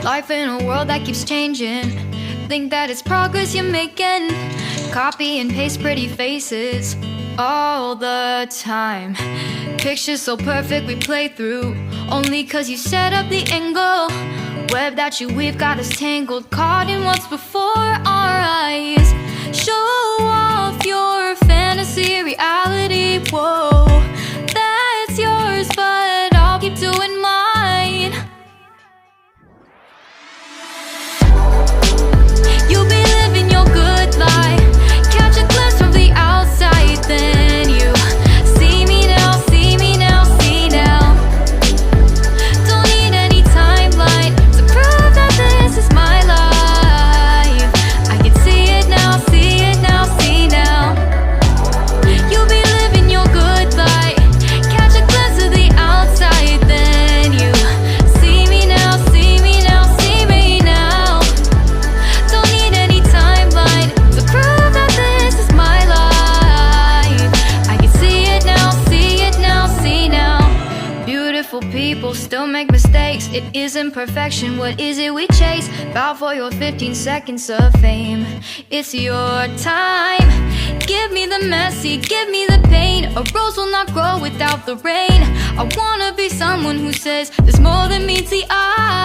Life in a world that keeps changing. Think that it's progress you're making. Copy and paste pretty faces all the time. Pictures so perfect we play through, only cause you set up the angle. Web that you weave got us tangled, caught in what's before our eyes. Show off your fantasy reality, whoa. That's yours, but I'll keep doing mine. You'll be living your good life. Catch a glimpse from the outside, then you see me now, see me now, see now. Don't need any timeline to prove that this is my life. I can see it now, see it now, see now. You'll be living your good life. Catch a glimpse of the outside, then you see me now, see me now, see me now. Don't need any timeline to prove that this is my life. I can see it now, see it now, see now. Beautiful people still make mistakes. It isn't perfection, what is it we chase? Bow for your 15 seconds of fame. It's your time. Give me the messy, give me the pain. A rose will not grow without the rain. I wanna be someone who says there's more than meets the eye.